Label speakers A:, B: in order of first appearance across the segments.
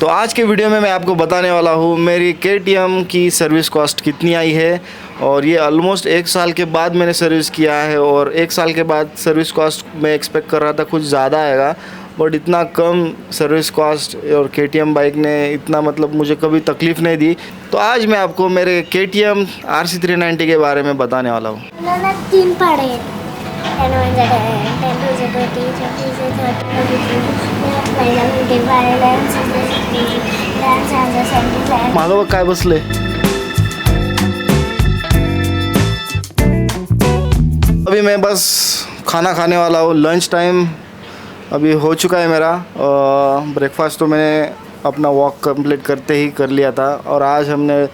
A: तो आज के वीडियो में मैं आपको बताने वाला हूँ मेरी KTM की सर्विस कॉस्ट कितनी आई है। और ये ऑलमोस्ट 1 साल के बाद मैंने सर्विस किया है, और 1 साल के बाद सर्विस कॉस्ट मैं एक्सपेक्ट कर रहा था कुछ ज़्यादा आएगा, बट इतना कम सर्विस कॉस्ट और KTM बाइक ने इतना मतलब मुझे कभी तकलीफ़ नहीं दी। तो आज मैं आपको मेरे KTM RC390 के बारे में बताने वाला हूँ।
B: उन्होंने 3 पढ़े 10 1 10 10 2 20 20 से 30
A: माधव काय बसले। अभी मैं बस खाना खाने वाला हूँ, लंच टाइम अभी हो चुका है मेरा। ब्रेकफास्ट तो मैंने अपना वॉक कंप्लीट करते ही कर लिया था, और आज हमने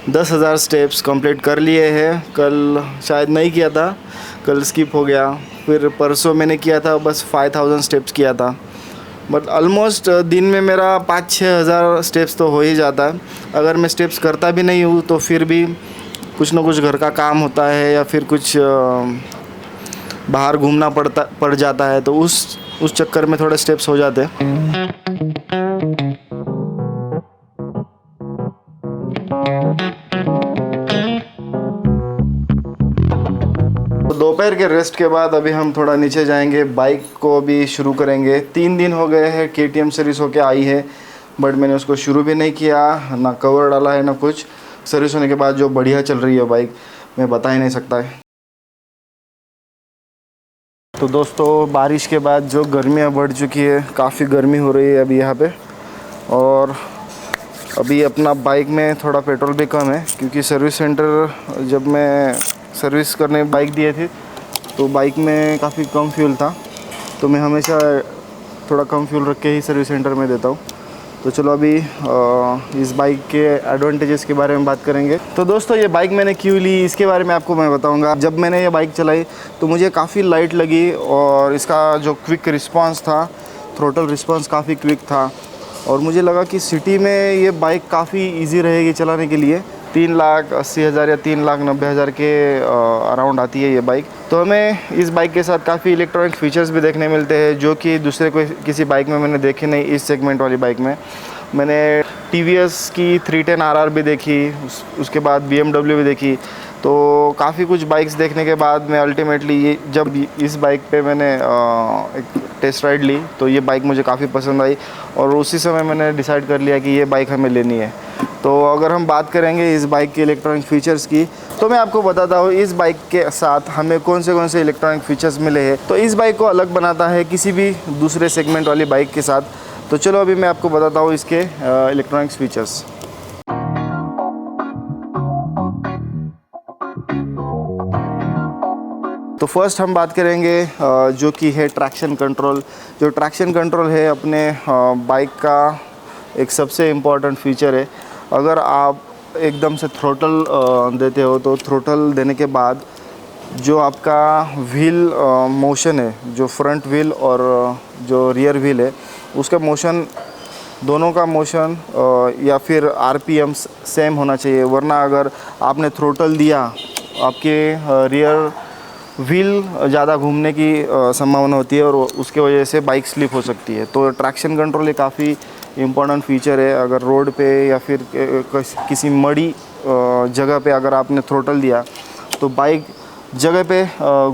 A: 10,000 स्टेप्स कंप्लीट कर लिए हैं। कल शायद नहीं किया था, कल स्किप हो गया। फिर परसों मैंने किया था, बस 5,000 स्टेप्स किया था। बट ऑलमोस्ट दिन में मेरा 5-6 हज़ार स्टेप्स तो हो ही जाता है। अगर मैं स्टेप्स करता भी नहीं हूँ तो फिर भी कुछ ना कुछ घर का काम होता है, या फिर कुछ बाहर घूमना पड़ जाता है, तो उस चक्कर में थोड़े स्टेप्स हो जाते हैं। दोपहर के रेस्ट के बाद अभी हम थोड़ा नीचे जाएंगे, बाइक को भी शुरू करेंगे। 3 दिन हो गए हैं KTM सर्विस होके आई है, बट मैंने उसको शुरू भी नहीं किया, ना कवर डाला है ना कुछ। सर्विस होने के बाद जो बढ़िया चल रही है बाइक, मैं बता ही नहीं सकता है। तो दोस्तों, बारिश के बाद जो गर्मियाँ बढ़ चुकी है, काफ़ी गर्मी हो रही है अभी यहाँ पे। और अभी अपना बाइक में थोड़ा पेट्रोल भी कम है, क्योंकि सर्विस सेंटर जब मैं सर्विस करने बाइक दिए थे तो बाइक में काफ़ी कम फ्यूल था, तो मैं हमेशा थोड़ा कम फ्यूल रख के ही सर्विस सेंटर में देता हूँ। तो चलो अभी इस बाइक के एडवांटेजेस के बारे में बात करेंगे। तो दोस्तों, ये बाइक मैंने क्यों ली इसके बारे में आपको मैं बताऊंगा। जब मैंने ये बाइक चलाई तो मुझे काफ़ी लाइट लगी, और इसका जो क्विक रिस्पांस था, थ्रोटल रिस्पांस काफ़ी क्विक था, और मुझे लगा कि सिटी में ये बाइक काफ़ी इजी रहेगी चलाने के लिए। 3,80,000 या 3,90,000 के अराउंड आती है ये बाइक। तो हमें इस बाइक के साथ काफ़ी इलेक्ट्रॉनिक फीचर्स भी देखने मिलते हैं, जो कि दूसरे कोई किसी बाइक में मैंने देखे नहीं। इस सेगमेंट वाली बाइक में मैंने TVS की 310 RR भी देखी, उसके बाद BMW भी देखी। तो काफ़ी कुछ बाइक्स देखने के बाद मैं अल्टीमेटली जब इस बाइक पे मैंने एक टेस्ट राइड ली, तो ये बाइक मुझे काफ़ी पसंद आई, और उसी समय मैंने डिसाइड कर लिया कि ये बाइक हमें लेनी है। तो अगर हम बात करेंगे इस बाइक के इलेक्ट्रॉनिक फ़ीचर्स की, तो मैं आपको बताता हूँ इस बाइक के साथ हमें कौन से इलेक्ट्रॉनिक फ़ीचर्स मिले हैं। तो इस बाइक को अलग बनाता है किसी भी दूसरे सेगमेंट वाली बाइक के साथ। तो चलो अभी मैं आपको बताता हूँ इसके इलेक्ट्रॉनिक्स फीचर्स। तो फर्स्ट हम बात करेंगे जो कि है ट्रैक्शन कंट्रोल। जो ट्रैक्शन कंट्रोल है अपने बाइक का एक सबसे इम्पॉर्टेंट फीचर है। अगर आप एकदम से थ्रोटल देते हो, तो थ्रोटल देने के बाद जो आपका व्हील मोशन है, जो फ्रंट व्हील और जो रियर व्हील है, उसका मोशन, दोनों का मोशन या फिर RPM सेम होना चाहिए। वरना अगर आपने थ्रोटल दिया, आपके रियर व्हील ज़्यादा घूमने की संभावना होती है, और उसके वजह से बाइक स्लिप हो सकती है। तो ट्रैक्शन कंट्रोल एक काफ़ी इम्पोर्टेंट फीचर है। अगर रोड पे या फिर किसी मड़ी जगह पे अगर आपने थ्रोटल दिया, तो बाइक जगह पे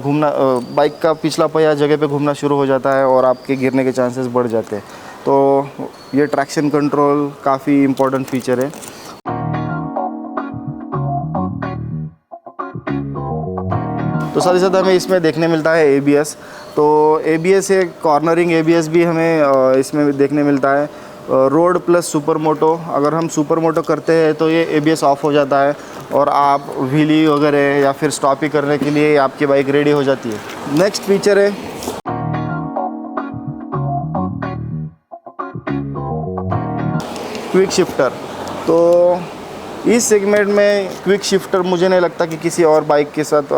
A: घूमना, बाइक का पिछला पहिया जगह पे घूमना शुरू हो जाता है, और आपके गिरने के चांसेस बढ़ जाते हैं। तो ये ट्रैक्शन कंट्रोल काफ़ी इम्पोर्टेंट फीचर है। तो साथ ही साथ हमें इसमें देखने मिलता है ABS। तो ABS है, कॉर्नरिंग ABS भी हमें इसमें देखने मिलता है। रोड प्लस सुपर मोटो, अगर हम सुपर मोटो करते हैं तो ये ABS ऑफ हो जाता है, और आप व्हीली वगैरह या फिर स्टॉपिंग करने के लिए आपकी बाइक रेडी हो जाती है। नेक्स्ट फीचर है क्विक शिफ्टर। तो इस सेगमेंट में क्विक शिफ्टर मुझे नहीं लगता कि किसी और बाइक के साथ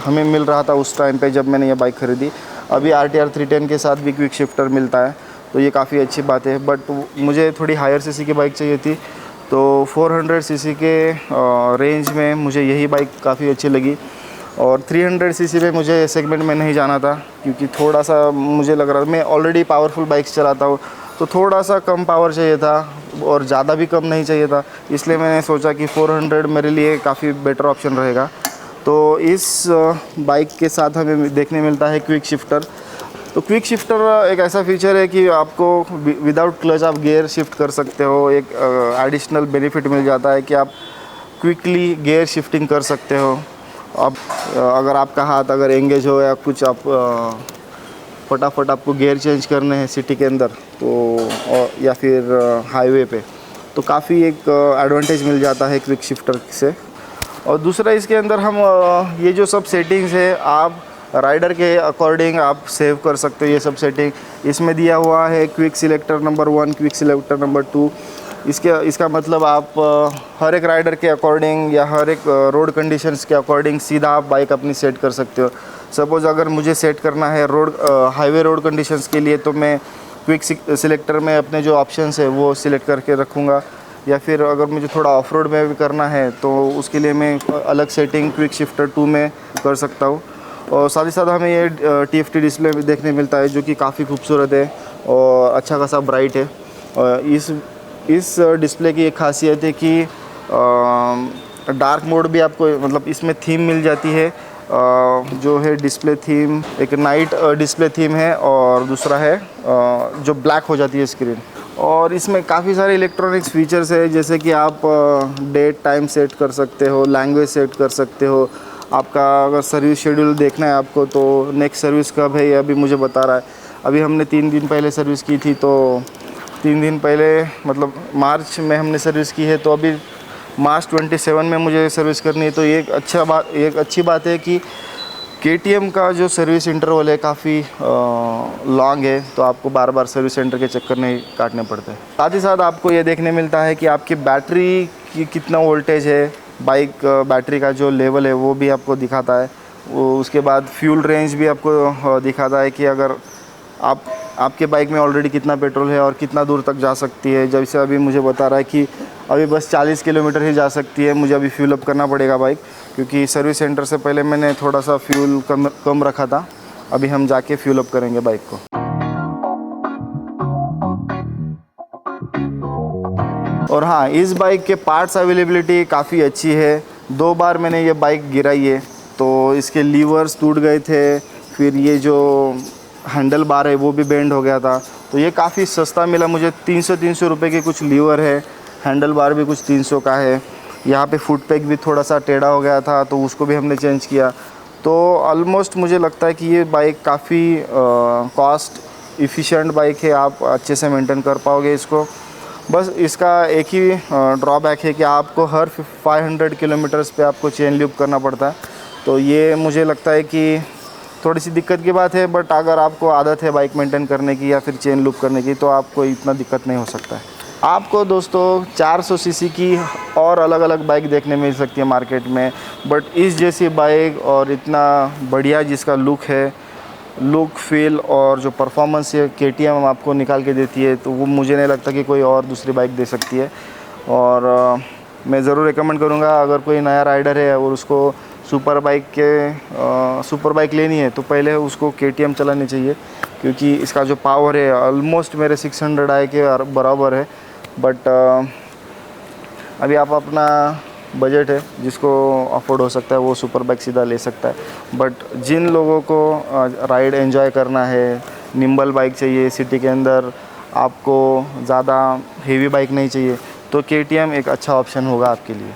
A: हमें मिल रहा था उस टाइम पे जब मैंने ये बाइक ख़रीदी। अभी RTR 310 के साथ भी क्विक शिफ्टर मिलता है, तो ये काफ़ी अच्छी बात है। बट मुझे थोड़ी हायर सीसी की बाइक चाहिए थी, तो 400 सीसी के रेंज में मुझे यही बाइक काफ़ी अच्छी लगी। और 300 सीसी पे मुझे सेगमेंट में नहीं जाना था, क्योंकि थोड़ा सा मुझे लग रहा था, मैं ऑलरेडी पावरफुल बाइक्स चलाता हूँ, तो थोड़ा सा कम पावर चाहिए था और ज़्यादा भी कम नहीं चाहिए था, इसलिए मैंने सोचा कि 400 मेरे लिए काफ़ी बेटर ऑप्शन रहेगा। तो इस बाइक के साथ हमें देखने मिलता है क्विक शिफ्टर। तो क्विक शिफ्टर एक ऐसा फीचर है कि आपको विदाउट क्लच आप गियर शिफ्ट कर सकते हो। एक एडिशनल बेनिफिट मिल जाता है कि आप क्विकली गियर शिफ्टिंग कर सकते हो। अब अगर आपका हाथ अगर एंगेज हो या कुछ आप फटाफट आपको गियर चेंज करने हैं सिटी के अंदर तो या फिर हाईवे पे, तो काफ़ी एक एडवांटेज मिल जाता है क्विक शिफ्टर से। और दूसरा इसके अंदर हम ये जो सब सेटिंग्स है आप राइडर के अकॉर्डिंग आप सेव कर सकते हो। ये सब सेटिंग इसमें दिया हुआ है। Quick selector number 1, quick selector number 2, इसका मतलब आप हर एक राइडर के अकॉर्डिंग या हर एक रोड कंडीशंस के अकॉर्डिंग सीधा आप बाइक अपनी सेट कर सकते हो। सपोज़ अगर मुझे सेट करना है हाईवे रोड कंडीशंस के लिए, तो मैं क्विक सिलेक्टर में अपने जो ऑप्शंस है वो सिलेक्ट करके रखूँगा। या फिर अगर मुझे थोड़ा ऑफ रोड में भी करना है तो उसके लिए मैं अलग सेटिंग क्विक शिफ्टर 2 में कर सकता हूँ। और साथ ही साथ हमें ये TFT डिस्प्ले भी देखने मिलता है, जो कि काफ़ी खूबसूरत है और अच्छा खासा ब्राइट है। और इस डिस्प्ले की एक खासियत है कि डार्क मोड भी आपको मतलब इसमें थीम मिल जाती है। जो है डिस्प्ले थीम, एक नाइट डिस्प्ले थीम है और दूसरा है जो ब्लैक हो जाती है स्क्रीन। और इसमें काफ़ी सारे इलेक्ट्रॉनिक्स फीचर्स है, जैसे कि आप डेट टाइम सेट कर सकते हो, लैंग्वेज सेट कर सकते हो। आपका अगर सर्विस शेड्यूल देखना है आपको, तो नेक्स्ट सर्विस कब है ये अभी मुझे बता रहा है। अभी हमने 3 दिन पहले सर्विस की थी, तो 3 दिन पहले मतलब मार्च में हमने सर्विस की है, तो अभी मार्च 27 में मुझे सर्विस करनी है। तो ये एक अच्छी बात है कि KTM का जो सर्विस इंटरवल है काफ़ी लॉन्ग है, तो आपको बार बार सर्विस सेंटर के चक्कर नहीं काटने पड़ते। साथ ही साथ आपको ये देखने मिलता है कि आपकी बैटरी की कितना वोल्टेज है, बाइक बैटरी का जो लेवल है वो भी आपको दिखाता है। उसके बाद फ्यूल रेंज भी आपको दिखाता है कि अगर आपके बाइक में ऑलरेडी कितना पेट्रोल है और कितना दूर तक जा सकती है। जैसे अभी मुझे बता रहा है कि अभी बस 40 किलोमीटर ही जा सकती है। मुझे अभी फ्यूल अप करना पड़ेगा बाइक, क्योंकि सर्विस सेंटर से पहले मैंने थोड़ा सा फ्यूल कम रखा था। अभी हम जाके फ्यूल अप करेंगे बाइक को। और हाँ, इस बाइक के पार्ट्स अवेलेबिलिटी काफ़ी अच्छी है। 2 बार मैंने ये बाइक गिराई है, तो इसके लीवर्स टूट गए थे, फिर ये जो हैंडल बार है वो भी बेंड हो गया था। तो ये काफ़ी सस्ता मिला मुझे, 300 रुपये के कुछ लीवर है, हैंडल बार भी कुछ 300 का है। यहाँ पे फुट पैक भी थोड़ा सा टेढ़ा हो गया था, तो उसको भी हमने चेंज किया। तो ऑलमोस्ट मुझे लगता है कि ये बाइक काफ़ी कॉस्ट इफ़िशिएंट बाइक है। आप अच्छे से मेंटेन कर पाओगे इसको। बस इसका एक ही ड्रॉबैक है कि आपको हर 500 किलोमीटर्स पे आपको चेन लूप करना पड़ता है। तो ये मुझे लगता है कि थोड़ी सी दिक्कत की बात है, बट अगर आपको आदत है बाइक मेंटेन करने की या फिर चेन लूप करने की, तो आपको इतना दिक्कत नहीं हो सकता है। आपको दोस्तों 400 सीसी की और अलग अलग बाइक देखने मिल सकती है मार्केट में, बट इस जैसी बाइक और इतना बढ़िया जिसका लुक है, लुक फील और जो परफॉर्मेंस है KTM आपको निकाल के देती है, तो वो मुझे नहीं लगता कि कोई और दूसरी बाइक दे सकती है। और मैं ज़रूर रिकमेंड करूँगा, अगर कोई नया राइडर है और उसको सुपर बाइक लेनी है, तो पहले उसको KTM चलानी चाहिए, क्योंकि इसका जो पावर है ऑलमोस्ट मेरे 600 आई के बराबर है। बट अभी आप अपना बजट है जिसको अफोर्ड हो सकता है वो सुपर बाइक सीधा ले सकता है। बट जिन लोगों को राइड एंजॉय करना है, निम्बल बाइक चाहिए सिटी के अंदर, आपको ज़्यादा हेवी बाइक नहीं चाहिए, तो KTM एक अच्छा ऑप्शन होगा आपके लिए।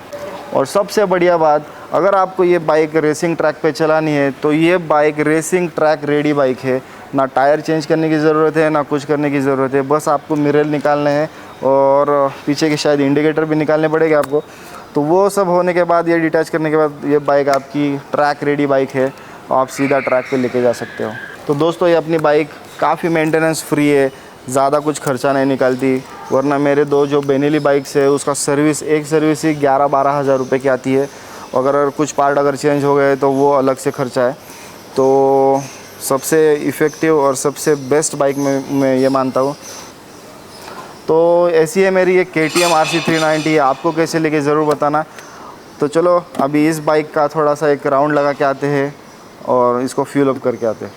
A: और सबसे बढ़िया बात, अगर आपको ये बाइक रेसिंग ट्रैक पे चलानी है, तो ये bike racing track ready bike है। ना टायर चेंज करने की ज़रूरत है, ना कुछ करने की ज़रूरत है। बस आपको मिरर निकालने हैं और पीछे के शायद इंडिकेटर भी निकालने पड़ेगा आपको। तो वो सब होने के बाद, ये डिटैच करने के बाद, ये बाइक आपकी ट्रैक रेडी बाइक है, आप सीधा ट्रैक पे लेके जा सकते हो। तो दोस्तों, ये अपनी बाइक काफ़ी मेंटेनेंस फ्री है, ज़्यादा कुछ खर्चा नहीं निकालती। वरना मेरे 2 जो बेनेली बाइक्स है उसका एक सर्विस ही 11-12 हज़ार रुपये की आती है। अगर कुछ पार्ट अगर चेंज हो गए तो वो अलग से खर्चा है। तो सबसे इफ़ेक्टिव और सबसे बेस्ट बाइक मैं ये मानता हूँ। तो ऐसी है मेरी एक KTM RC 390। आपको कैसे लगे ज़रूर बताना। तो चलो अभी इस बाइक का थोड़ा सा एक राउंड लगा के आते हैं और इसको फ्यूल अप करके आते हैं।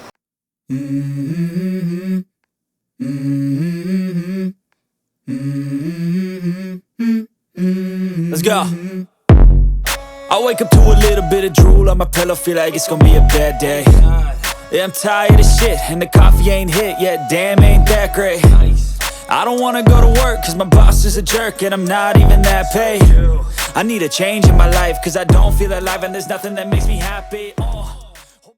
C: Let's go. I wake up to a little bit of drool on my pillow, feel like it's gonna be a bad day. Yeah, I'm tired of shit, and the coffee ain't hit yet, damn, ain't that great. I don't wanna go to work, cause my boss is a jerk, and I'm not even that paid. I need a change in my life, cause I don't feel alive, and there's nothing that makes me happy.